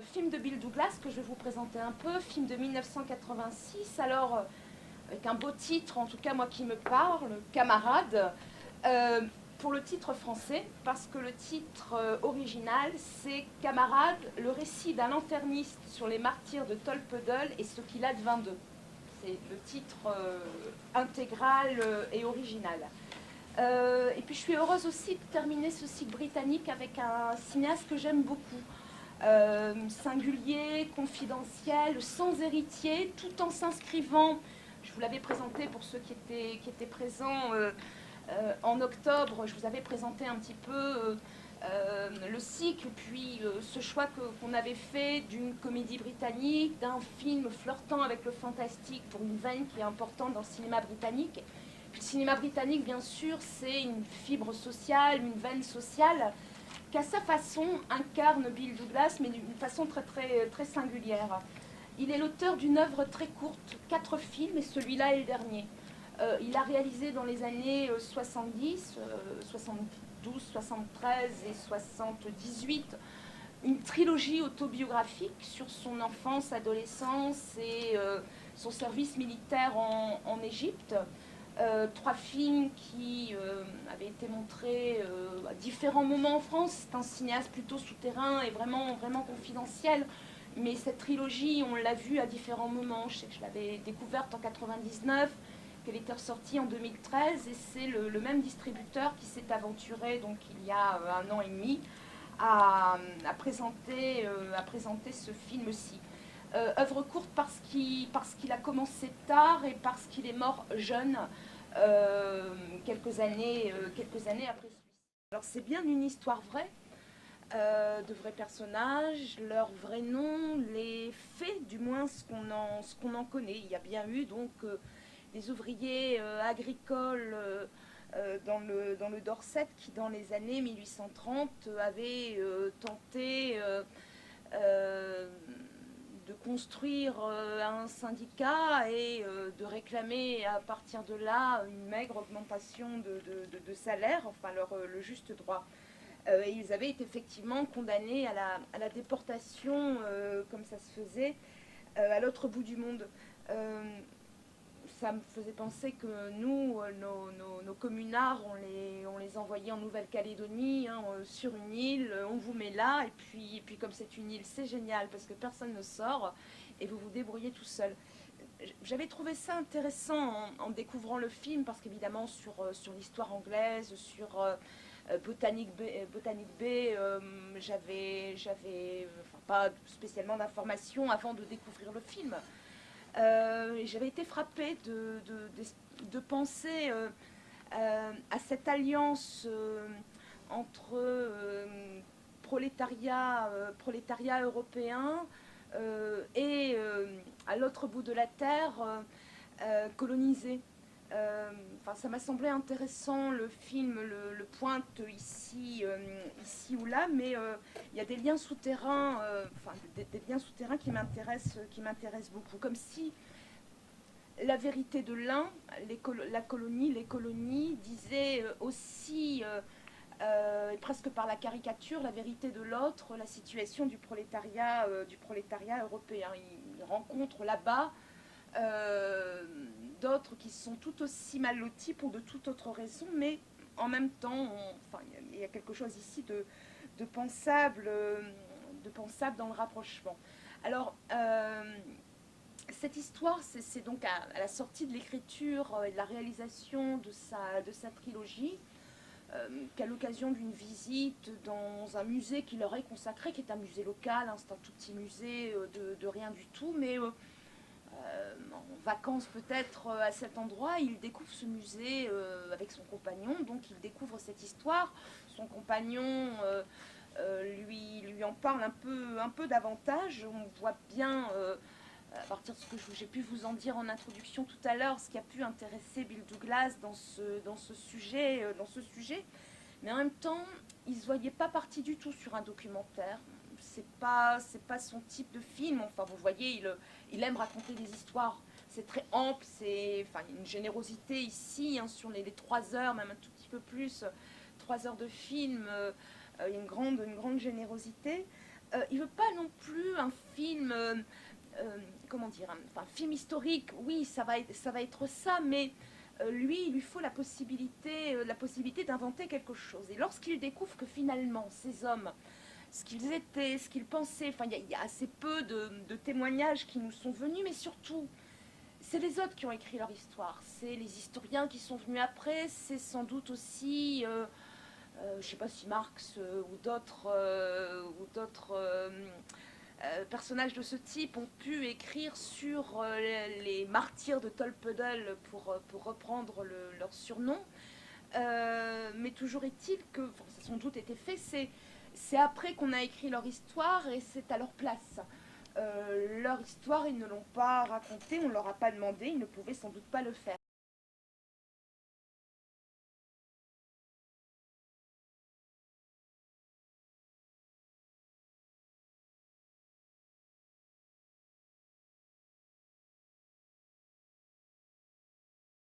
Film de Bill Douglas que je vais vous présenter un peu, film de 1986, alors avec un beau titre, en tout cas moi qui me parle, Camarade, euh, pour le titre français, parce que le titre original c'est Camarade, le récit d'un lanterniste sur les martyrs de Tolpedel et ce qu'il advint d'eux. C'est le titre intégral et original. Et puis je suis heureuse aussi de terminer ce cycle britannique avec un cinéaste que j'aime beaucoup. Singulier, confidentiel, sans héritier, tout en s'inscrivant, je vous l'avais présenté pour ceux qui étaient présents en octobre, je vous avais présenté un petit peu le cycle, puis ce choix qu'on avait fait d'une comédie britannique, d'un film flirtant avec le fantastique pour une veine qui est importante dans le cinéma britannique. Puis le cinéma britannique, bien sûr, c'est une fibre sociale, une veine sociale qu'à sa façon incarne Bill Douglas, mais d'une façon très singulière. Il est l'auteur d'une œuvre très courte, 4 films, et celui-là est le dernier. Il a réalisé dans les années 70, 72, 73 et 78 une trilogie autobiographique sur son enfance, adolescence et son service militaire en Égypte. 3 films qui avaient été montrés à différents moments en France. C'est un cinéaste plutôt souterrain et vraiment confidentiel. Mais cette trilogie, on l'a vue à différents moments. Je sais que je l'avais découverte en 99, qu'elle était ressortie en 2013, et c'est le même distributeur qui s'est aventuré, donc il y a 1 an et demi, à présenter ce film-ci. Œuvre courte parce qu'il a commencé tard et parce qu'il est mort jeune, quelques années après celui-ci. Alors c'est bien une histoire vraie, de vrais personnages, leurs vrais noms, les faits, du moins ce qu'on en connaît. Il y a bien eu donc des ouvriers agricoles dans le Dorset qui, dans les années 1830, avaient tenté de construire un syndicat et de réclamer à partir de là une maigre augmentation de salaire, enfin le juste droit. Et ils avaient été effectivement condamnés à la déportation, comme ça se faisait, à l'autre bout du monde. Euh, Ça me faisait penser que nous, nos communards, on les envoyait en Nouvelle-Calédonie, hein, sur une île, on vous met là, et puis comme c'est une île, c'est génial parce que personne ne sort et vous vous débrouillez tout seul. J'avais trouvé ça intéressant en découvrant le film parce qu'évidemment sur l'histoire anglaise, sur Botanic Bay, j'avais enfin, pas spécialement d'informations avant de découvrir le film. J'avais été frappée de penser à cette alliance entre prolétariat européen et à l'autre bout de la terre colonisé. Enfin, ça m'a semblé intéressant, le film le pointe ici ou là, mais il y a des liens souterrains, enfin des liens souterrains qui m'intéressent beaucoup, comme si la vérité de l'un, la colonie, les colonies, disait aussi, presque par la caricature, la vérité de l'autre, la situation du prolétariat européen. Il rencontre là-bas euh, d'autres qui sont tout aussi mal lotis pour de toute autre raison, mais en même temps, enfin, il y a quelque chose ici de pensable, de pensable dans le rapprochement. Alors, cette histoire, c'est donc à la sortie de l'écriture et de la réalisation de sa trilogie, qu'à l'occasion d'une visite dans un musée qui leur est consacré, qui est un musée local, hein, c'est un tout petit musée de rien du tout, mais en vacances peut-être à cet endroit, il découvre ce musée avec son compagnon, donc il découvre cette histoire. Son compagnon lui en parle un peu davantage. On voit bien, à partir de ce que j'ai pu vous en dire en introduction tout à l'heure, ce qui a pu intéresser Bill Douglas dans ce sujet. Mais en même temps, il ne se voyait pas parti du tout sur un documentaire. C'est pas son type de film. Enfin, vous voyez, il aime raconter des histoires. C'est très ample, c'est enfin, une générosité ici, hein, sur les 3 heures, même un tout petit peu plus, 3 heures de film, il y a une grande générosité. Il ne veut pas non plus film, comment dire, enfin, film historique, oui, ça va être ça, mais lui, il lui faut la possibilité d'inventer quelque chose. Et lorsqu'il découvre que finalement, ces hommes, ce qu'ils étaient, ce qu'ils pensaient, enfin, il y a assez peu de témoignages qui nous sont venus, mais surtout, c'est les autres qui ont écrit leur histoire. C'est les historiens qui sont venus après, c'est sans doute aussi, je ne sais pas si Marx ou d'autres personnages de ce type ont pu écrire sur les martyrs de Tolpedel pour reprendre leur surnom. Mais toujours est-il que, enfin, ça a sans doute été fait, c'est après qu'on a écrit leur histoire et c'est à leur place. Leur histoire, ils ne l'ont pas racontée, on ne leur a pas demandé, ils ne pouvaient sans doute pas le faire.